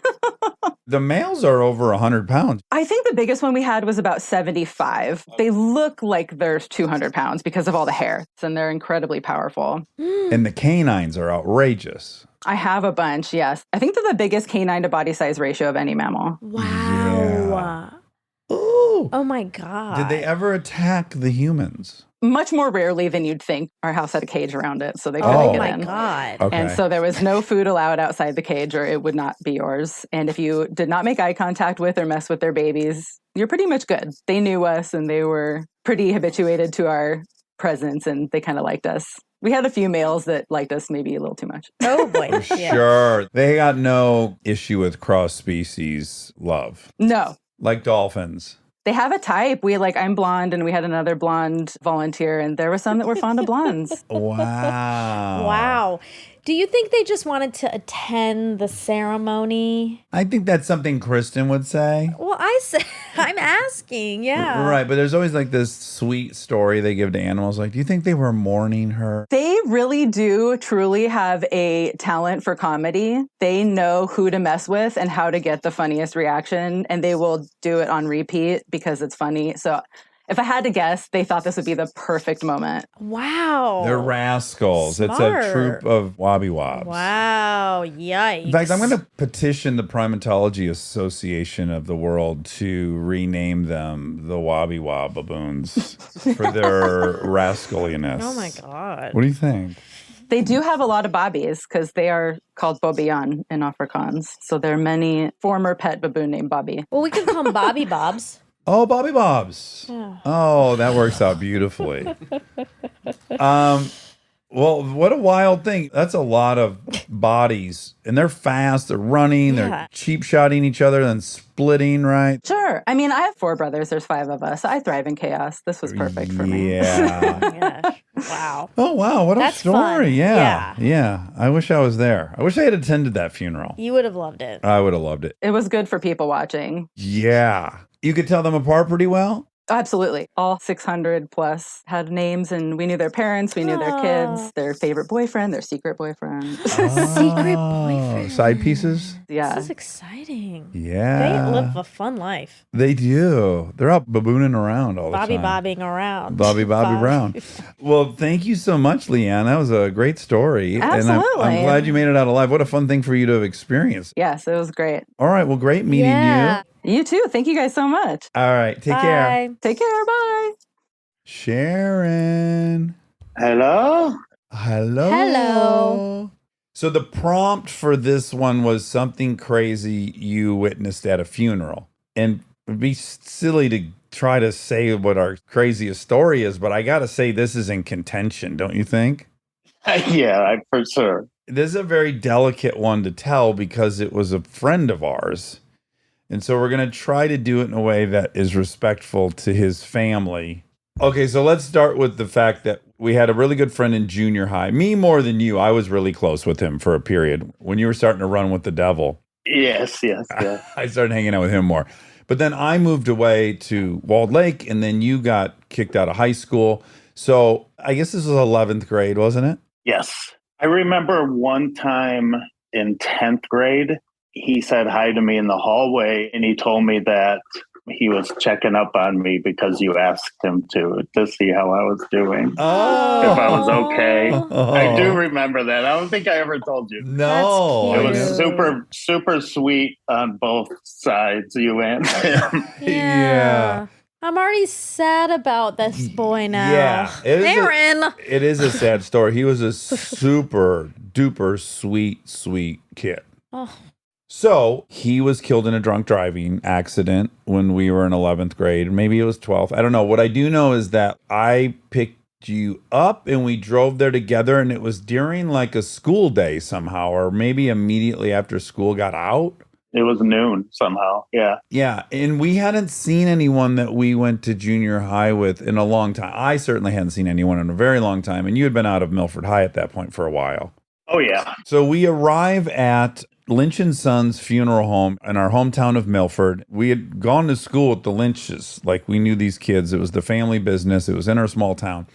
A: The males are over 100 pounds.
H: I think the biggest one we had was about 75. They look like they're 200 pounds because of all the hair, and they're incredibly powerful.
A: And the canines are outrageous.
H: I have a bunch, yes. I think they're the biggest canine to body size ratio of any mammal.
B: Wow.
A: Yeah. Ooh.
B: Oh my God.
A: Did they ever attack the humans?
H: Much more rarely than you'd think. Our house had a cage around it, so they couldn't get in.
B: Oh my God.
A: Okay.
H: And so there was no food allowed outside the cage or it would not be yours. And if you did not make eye contact with or mess with their babies, you're pretty much good. They knew us and they were pretty habituated to our presence and they kind of liked us. We had a few males that liked us maybe a little too much.
B: Oh boy. Yeah.
A: Sure. They got no issue with cross-species love.
H: No.
A: Like dolphins.
H: They have a type. I'm blonde and we had another blonde volunteer and there were some that were fond of blondes.
A: Wow.
B: Wow. Do you think they just wanted to attend the ceremony?
A: I think that's something Kristen would say.
B: Well, I'm asking, yeah.
A: Right, but there's always like this sweet story they give to animals. Like, do you think they were mourning her?
H: They really do truly have a talent for comedy. They know who to mess with and how to get the funniest reaction, and they will do it on repeat because it's funny. So if I had to guess, they thought this would be the perfect moment.
B: Wow.
A: They're rascals.
B: Smart.
A: It's a troop of wobby wobs.
B: Wow. Yikes.
A: In fact, I'm going to petition the Primatology Association of the World to rename them the Wobby Wob Baboons for their rascaliness.
B: Oh my God.
A: What do you think?
H: They do have a lot of bobbies because they are called Bobillon in Afrikaans. So there are many former pet baboon named Bobby.
B: Well, we can call them Bobby Bobs.
A: Oh, Bobby Bobs.
B: Yeah.
A: Oh, that works out beautifully. Well, what a wild thing. That's a lot of bodies. And they're fast, they're running, they're cheap shotting each other, then splitting, right?
H: Sure. I mean, I have 4 brothers. There's 5 of us. I thrive in chaos. This was perfect for me.
A: Yeah.
B: Oh my gosh. Wow.
A: Oh, wow. What
B: That's
A: a story.
B: fun.
A: Yeah. Yeah. I wish I was there. I wish I had attended that funeral.
B: You would have loved it.
A: I would have loved it.
H: It was good for people watching.
A: Yeah. You could tell them apart pretty well?
H: Absolutely. All 600 plus had names and we knew their parents, we knew their kids, their favorite boyfriend, their secret boyfriend.
B: Secret boyfriend.
A: Side pieces?
H: Yeah.
B: This is exciting.
A: Yeah.
B: They live a fun life.
A: They do. They're out babooning around all the time.
B: Bobbing around.
A: Bobby Brown. Well, thank you so much, Leanne. That was a great story.
H: Absolutely.
A: And I'm glad you made it out alive. What a fun thing for you to have experienced.
H: Yes, it was great.
A: All right. Well, great meeting you.
H: You too. Thank you guys so much.
A: All right. Take care.
H: Take care. Bye.
A: Sharon.
I: Hello?
B: Hello.
A: So the prompt for this one was something crazy you witnessed at a funeral. And it'd be silly to try to say what our craziest story is, but I got to say this is in contention, don't you think?
I: Yeah, for sure.
A: This is a very delicate one to tell because it was a friend of ours. And so we're going to try to do it in a way that is respectful to his family. Okay, so let's start with the fact that we had a really good friend in junior high. Me more than you. I was really close with him for a period. When you were starting to run with the devil.
I: Yes.
A: I started hanging out with him more. But then I moved away to Walled Lake, and then you got kicked out of high school. So I guess this was 11th grade, wasn't it?
I: Yes. I remember one time in 10th grade, he said hi to me in the hallway, and he told me that he was checking up on me because you asked him to see how I was doing.
A: Oh.
I: If I was okay. I do remember that. I don't think I ever told you.
A: No.
I: It was super, super sweet on both sides, you and him.
A: Yeah.
B: I'm already sad about this boy now.
A: Yeah.
B: Aaron.
A: It is a sad story. He was a super duper sweet kid.
B: Oh.
A: So he was killed in a drunk driving accident when we were in 11th grade. Maybe it was 12th. I don't know. What I do know is that I picked picked you up and we drove there together, and it was during like a school day somehow, or maybe immediately after school got out.
I: It was noon somehow. Yeah.
A: Yeah. And we hadn't seen anyone that we went to junior high with in a long time. I certainly hadn't seen anyone in a very long time. And you had been out of Milford High at that point for a while.
I: Oh, yeah.
A: So we arrive at Lynch and Sons Funeral Home in our hometown of Milford. We had gone to school with the Lynches. Like, we knew these kids. It was the family business. It was in our small town.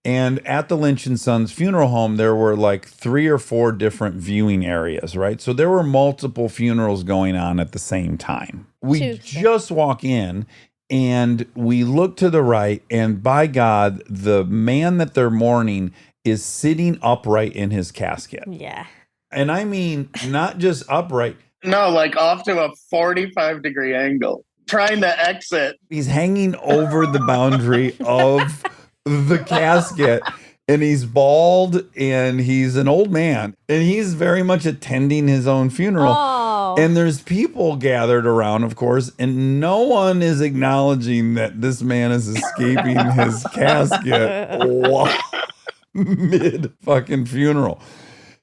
A: And at the Lynch and Sons Funeral Home, there were like 3 or 4 different viewing areas, right? So there were multiple funerals going on at the same time. We just walk in and we look to the right, and by God, the man that they're mourning is sitting upright in his casket.
B: Yeah.
A: And I mean, not just upright.
I: No, like off to a 45-degree angle, trying to exit.
A: He's hanging over the boundary of the casket, and he's bald, and he's an old man, and he's very much attending his own funeral.
B: Oh.
A: And there's people gathered around, of course, and no one is acknowledging that this man is escaping his casket mid fucking funeral.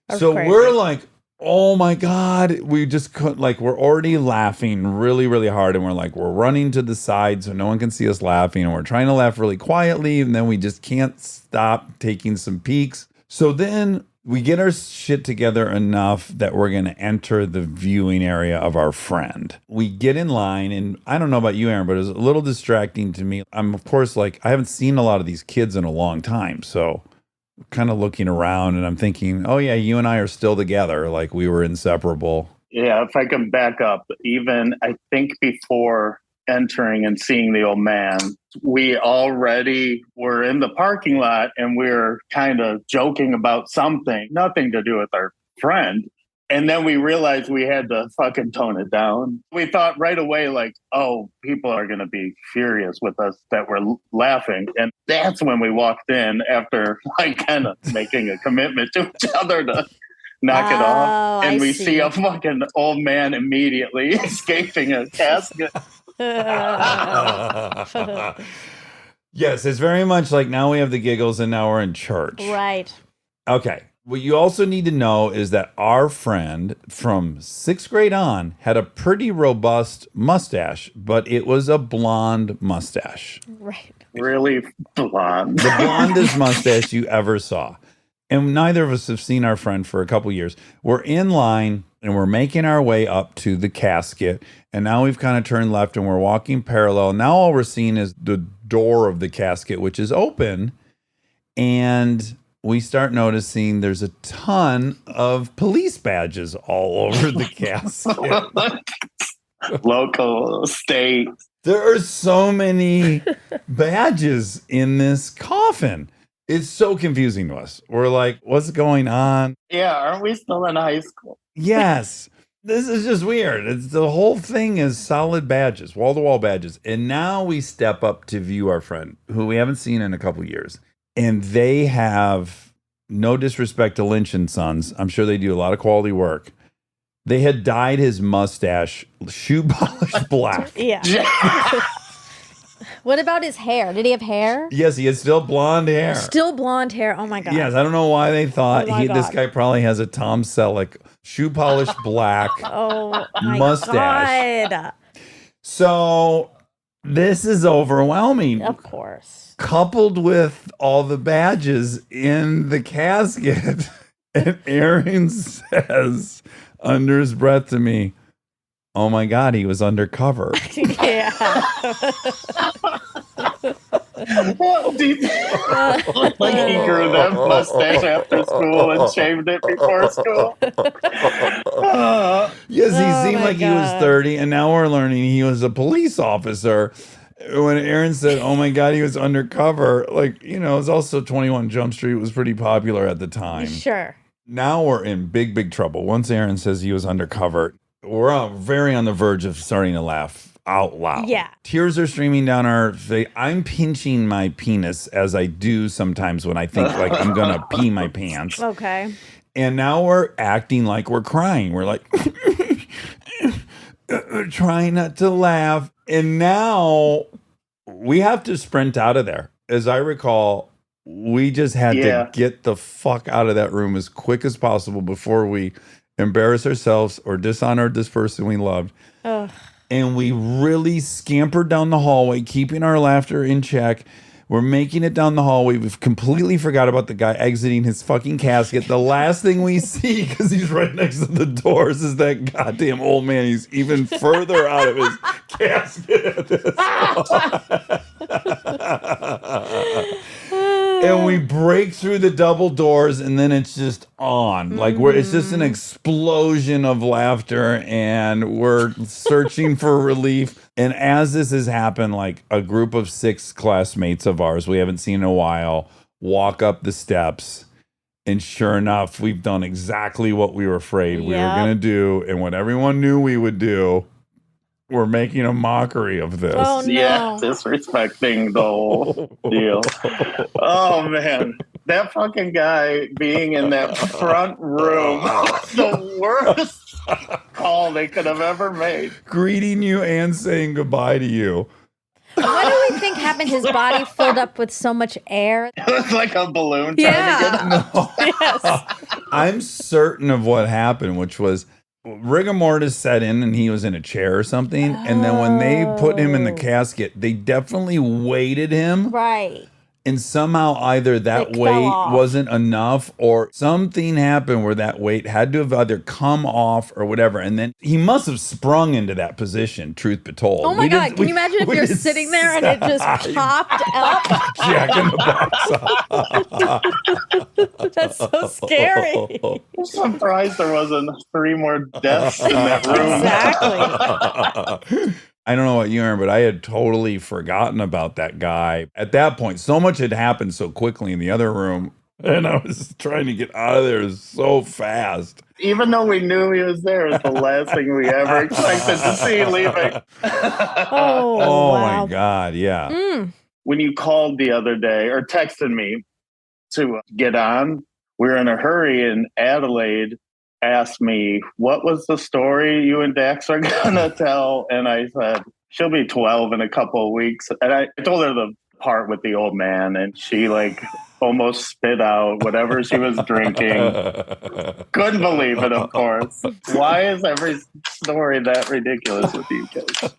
B: That's
A: so
B: crazy.
A: We're like, oh my God, we just couldn't, like, we're already laughing really, really hard. And we're like, we're running to the side so no one can see us laughing. And we're trying to laugh really quietly. And then we just can't stop taking some peeks. So then we get our shit together enough that we're going to enter the viewing area of our friend. We get in line, and I don't know about you, Aaron, but it was a little distracting to me. I'm, of course, like, I haven't seen a lot of these kids in a long time. So kind of looking around, and I'm thinking, oh yeah, you and I are still together, like we were inseparable.
I: Yeah, if I can back up, even I think before entering and seeing the old man, we already were in the parking lot, and we were kind of joking about something, nothing to do with our friend. And then we realized we had to fucking tone it down. We thought right away, like, oh, people are going to be furious with us that we're laughing. And that's when we walked in after, like, kind of making a commitment to each other to knock it off. And we see a fucking old man immediately escaping a casket.
A: Yes, it's very much like now we have the giggles and now we're in church.
B: Right.
A: Okay. What you also need to know is that our friend from 6th grade on had a pretty robust mustache, but it was a blonde mustache.
B: Right.
I: Really blonde.
A: The blondest mustache you ever saw. And neither of us have seen our friend for a couple years. We're in line and we're making our way up to the casket. And now we've kind of turned left and we're walking parallel. Now all we're seeing is the door of the casket, which is open. And we start noticing there's a ton of police badges all over the casket.
I: Local, state.
A: There are so many badges in this coffin. It's so confusing to us. We're like, what's going on?
I: Yeah, aren't we still in high school?
A: Yes. This is just weird. The whole thing is solid badges, wall-to-wall badges. And now we step up to view our friend, who we haven't seen in a couple years. And they have, no disrespect to Lynch and Sons, I'm sure they do a lot of quality work. They had dyed his mustache shoe polished black.
B: Yeah. What about his hair? Did he have hair?
A: Yes, he has still blonde hair.
B: Still blonde hair. Oh my God.
A: Yes, I don't know why they thought this
B: God.
A: guy probably has a Tom Selleck shoe polished black
B: Oh my
A: mustache.
B: God.
A: So this is overwhelming.
B: Of course.
A: Coupled with all the badges in the casket. And Aaron says under his breath to me, oh my God, he was undercover.
B: Yeah.
I: Like he grew that mustache after school and shaved it before school.
A: Yes, he seemed
B: my
A: like he was
B: God.
A: 30, and now we're learning he was a police officer. When Aaron said, oh my God, he was undercover, like, you know, it was also 21 Jump Street was pretty popular at the time.
B: Sure.
A: Now we're in big, big trouble. Once Aaron says he was undercover, we're very on the verge of starting to laugh out loud.
B: Yeah.
A: Tears are streaming down our face. I'm pinching my penis as I do sometimes when I think like I'm going to pee my pants.
B: Okay.
A: And now we're acting like we're crying. We're like trying not to laugh. And now we have to sprint out of there. As I recall, we just had to get the fuck out of that room as quick as possible before we embarrass ourselves or dishonor this person we loved.
B: Ugh.
A: And we really scampered down the hallway, keeping our laughter in check. We're making it down the hallway. We've completely forgot about the guy exiting his fucking casket. The last thing we see, because he's right next to the doors, is that goddamn old man. He's even further out of his casket at this point. And we break through the double doors, and then it's just on. Like it's just an explosion of laughter, and we're searching for relief. And as this has happened, like a group of 6 classmates of ours we haven't seen in a while walk up the steps. And sure enough, we've done exactly what we were afraid we were going to do, and what everyone knew we would do. We're making a mockery of this.
B: Oh, no.
I: Yeah, disrespecting the whole deal. Oh, man. That fucking guy being in that front room, the worst call they could have ever made.
A: Greeting you and saying goodbye to you.
B: What do we think happened? His body filled up with so much air.
I: It was like a balloon trying to get
A: No.
B: Yes.
A: I'm certain of what happened, which was rigor mortis set in and he was in a chair or something. And then when they put him in the casket, they definitely weighted him.
B: Right.
A: And somehow either that weight wasn't enough or something happened where that weight had to have either come off or whatever. And then he must have sprung into that position, truth be told.
B: Oh my God. Can you imagine if you're sitting there and it just popped up?
A: Jacking the box up.
B: That's so scary.
I: I'm surprised there wasn't 3 more deaths in that room.
B: Exactly.
A: I don't know what you remember, but I had totally forgotten about that guy. At that point, so much had happened so quickly in the other room, and I was trying to get out of there so fast.
I: Even though we knew he was there, it's the last thing we ever expected to see leaving.
A: Oh wow. My God, yeah.
I: When you called the other day, or texted me to get on, we were in a hurry, and Adelaide asked me, what was the story you and Dax are going to tell? And I said, she'll be 12 in a couple of weeks. And I told her the part with the old man, and she like almost spit out whatever she was drinking. Couldn't believe it, of course. Why is every story that ridiculous with you guys?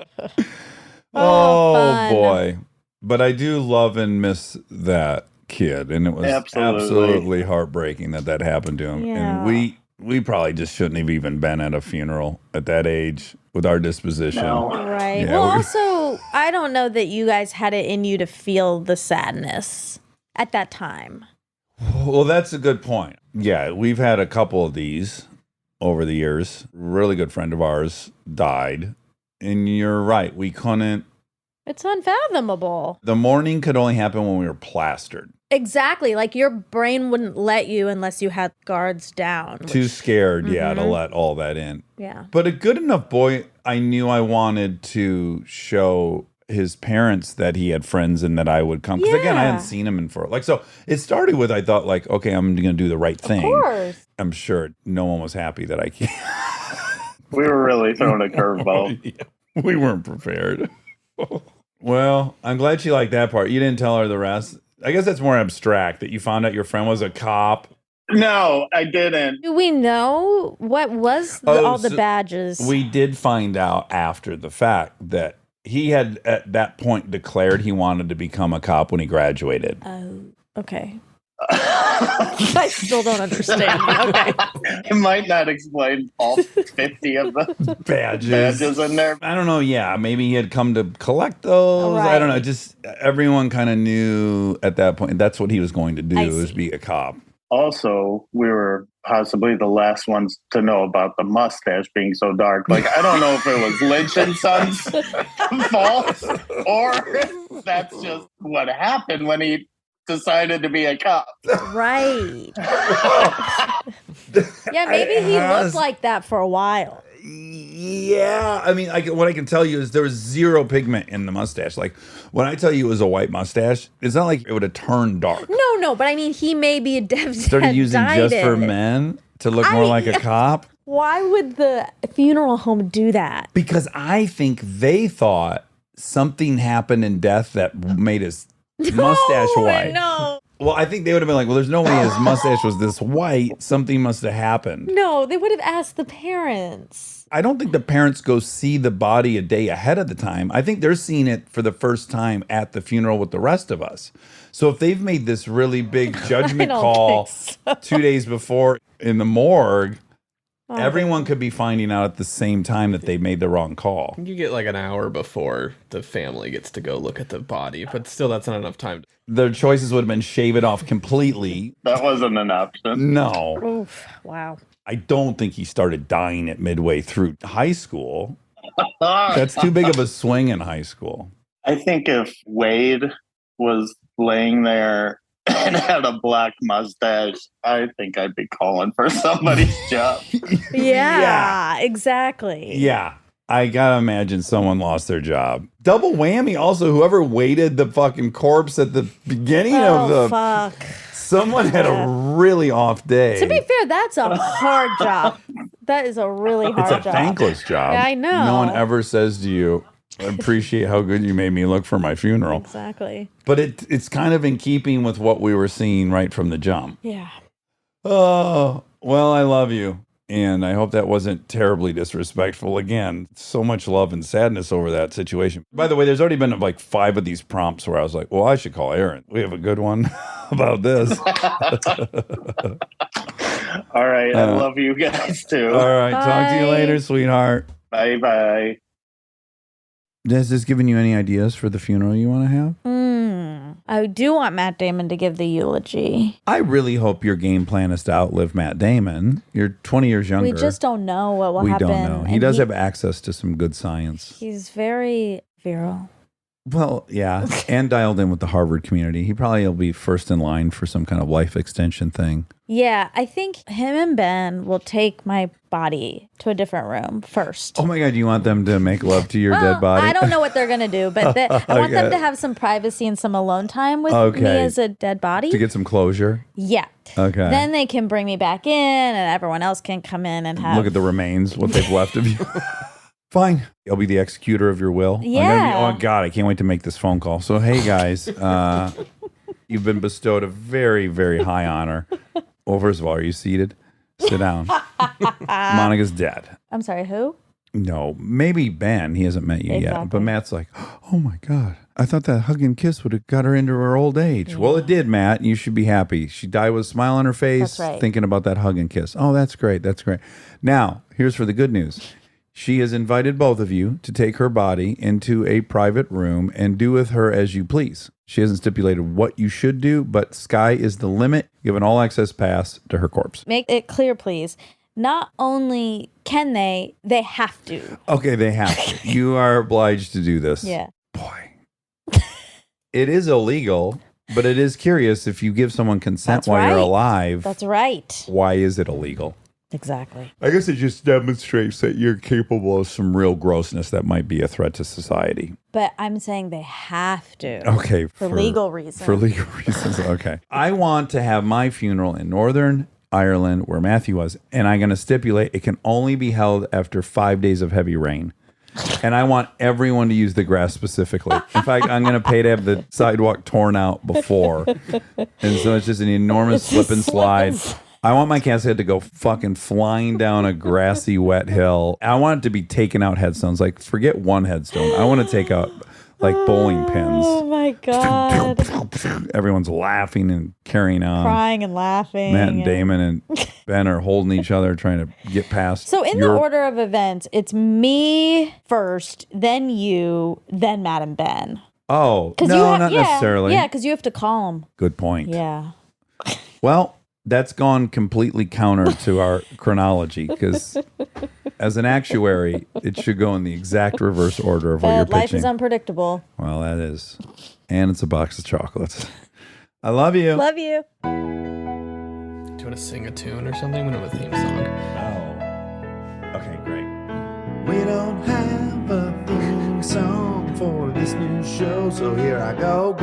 A: Oh boy. But I do love and miss that kid. And it was absolutely heartbreaking that happened to him.
B: Yeah.
A: And we probably just shouldn't have even been at a funeral at that age with our disposition.
I: No.
B: Right.
A: Yeah,
B: Well, also, I don't know that you guys had it in you to feel the sadness at that time.
A: Well, that's a good point. Yeah, we've had a couple of these over the years. A really good friend of ours died. And you're right. We couldn't.
B: It's unfathomable.
A: The mourning could only happen when we were plastered.
B: Exactly. Like your brain wouldn't let you unless you had guards down.
A: Too scared, to let all that in.
B: Yeah.
A: But a good enough boy, I knew I wanted to show his parents that he had friends and that I would come. Because again, I hadn't seen him in so it started with, I thought like, okay, I'm going to do the right thing.
B: Of course.
A: I'm sure no one was happy that I came.
I: We were really throwing a curveball.
A: Yeah, we weren't prepared. Well, I'm glad she liked that part. You didn't tell her the rest. I guess that's more abstract, that you found out your friend was a cop.
I: No, I didn't.
B: Do we know what was all the badges?
A: We did find out after the fact that he had at that point declared he wanted to become a cop when he graduated.
B: Oh, okay. I still don't understand. Okay.
I: It might not explain all 50 of the badges in there.
A: I don't know. Yeah, maybe he had come to collect those.
B: Right.
A: I don't know. Just everyone kind of knew at that point that's what he was going to do, was be a cop.
I: Also, we were possibly the last ones to know about the mustache being so dark. Like, I don't know if it was Lynch and Son's fault or that's just what happened when he decided to be a cop.
B: Right. Yeah, maybe he looked like that for a while.
A: Yeah, I mean, what I can tell you is there was zero pigment in the mustache. Like, when I tell you it was a white mustache, it's not like it would have turned dark.
B: No, but I mean, he may be
A: started using just for men to look more like a cop.
B: Why would the funeral home do that?
A: Because I think they thought something happened in death that made his mustache white.
B: No.
A: Well, I think they would have been like, well, there's no way his mustache was this white. Something must have happened.
B: No, they would have asked the parents.
A: I don't think the parents go see the body a day ahead of the time. I think they're seeing it for the first time at the funeral with the rest of us. So if they've made this really big judgment call 2 days before in the morgue, everyone could be finding out at the same time that they made the wrong call.
E: You get like an hour before the family gets to go look at the body, but still that's not enough time.
A: Their choices would have been shave it off completely.
I: That wasn't an option.
A: No.
B: Oof, wow.
A: I don't think he started dying at midway through high school. That's too big of a swing in high school.
I: I think if Wade was laying there and had a black mustache, I think I'd be calling for somebody's job.
B: Yeah, exactly.
A: Yeah. I gotta imagine someone lost their job. Double whammy. Also, whoever weighted the fucking corpse at the beginning of the...
B: fuck.
A: Someone had a really off day.
B: To be fair, that's a hard job. That is a really hard job.
A: It's a thankless job.
B: Yeah, I know.
A: No one ever says to you, I appreciate how good you made me look for my funeral.
B: Exactly.
A: But it's kind of in keeping with what we were seeing right from the jump.
B: Yeah.
A: Oh, well, I love you. And I hope that wasn't terribly disrespectful. Again, so much love and sadness over that situation. By the way, there's already been like 5 of these prompts where I was like, well, I should call Aaron. We have a good one about this.
I: All right. I love you guys too.
A: All right. Bye. Talk to you later, sweetheart.
I: Bye-bye.
A: Has this given you any ideas for the funeral you want to have?
B: I do want Matt Damon to give the eulogy.
A: I really hope your game plan is to outlive Matt Damon. You're 20 years younger.
B: We just don't know what will happen.
A: We don't know. He does have access to some good science.
B: He's very virile.
A: Well, yeah, and dialed in with the Harvard community. He probably will be first in line for some kind of life extension thing.
B: Yeah, I think him and Ben will take my body to a different room first.
A: Oh my God, you want them to make love to your dead body?
B: I don't know what they're going to do, but I want them to have some privacy and some alone time with me as a dead body.
A: To get some closure?
B: Yeah.
A: Okay.
B: Then they can bring me back in and everyone else can come in and have...
A: Look at the remains, what they've left of you. Fine. I'll be the executor of your will.
B: Yeah.
A: Oh, God, I can't wait to make this phone call. So, hey, guys, you've been bestowed a very, very high honor. Well, first of all, are you seated? Sit down. Monica's dead.
B: I'm sorry, who?
A: No, maybe Ben. He hasn't met you yet. But Matt's like, oh, my God. I thought that hug and kiss would have got her into her old age. Yeah. Well, it did, Matt. You should be happy. She died with a smile on her face, thinking about that hug and kiss. Oh, that's great. That's great. Now, here's for the good news. She has invited both of you to take her body into a private room and do with her as you please. She hasn't stipulated what you should do, but sky is the limit. Give an all-access pass to her corpse.
B: Make it clear, please. Not only can they have to.
A: Okay, they have to. You are obliged to do this.
B: Yeah.
A: Boy. It is illegal, but it is curious if you give someone consent while you're alive.
B: That's right.
A: Why is it illegal?
B: Exactly.
A: I guess it just demonstrates that you're capable of some real grossness that might be a threat to society.
B: But I'm saying they have to.
A: Okay.
B: For legal reasons.
A: For legal reasons. Okay. I want to have my funeral in Northern Ireland where Matthew was, and I'm going to stipulate it can only be held after 5 days of heavy rain. And I want everyone to use the grass specifically. In fact, I'm going to pay to have the sidewalk torn out before. And so it's just an enormous slip and slide. I want my casket to go fucking flying down a grassy, wet hill. I want it to be taken out headstones. Like, forget one headstone. I want to take out, like, bowling pins.
B: Oh, my God.
A: Everyone's laughing and carrying on.
B: Crying and laughing.
A: Matt and Damon and Ben are holding each other, trying to get past.
B: So in the order of events, it's me first, then you, then Matt and Ben.
A: Oh, no, not necessarily.
B: Yeah, because you have to call them.
A: Good point.
B: Yeah.
A: Well, that's gone completely counter to our chronology because as an actuary, it should go in the exact reverse order of what you're pitching.
B: Life is unpredictable.
A: Well, that is. And it's a box of chocolates. I love you.
B: Love you.
E: Do you want to sing a tune or something? We don't have a theme song.
A: Oh. Okay, great.
C: We don't have a theme song for this new show, so here I go.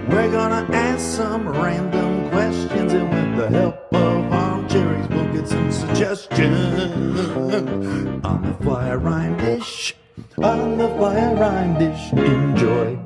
C: We're gonna ask some random questions, and with the help of Armcherries, we'll get some suggestions. On the fly rhyme dish, enjoy.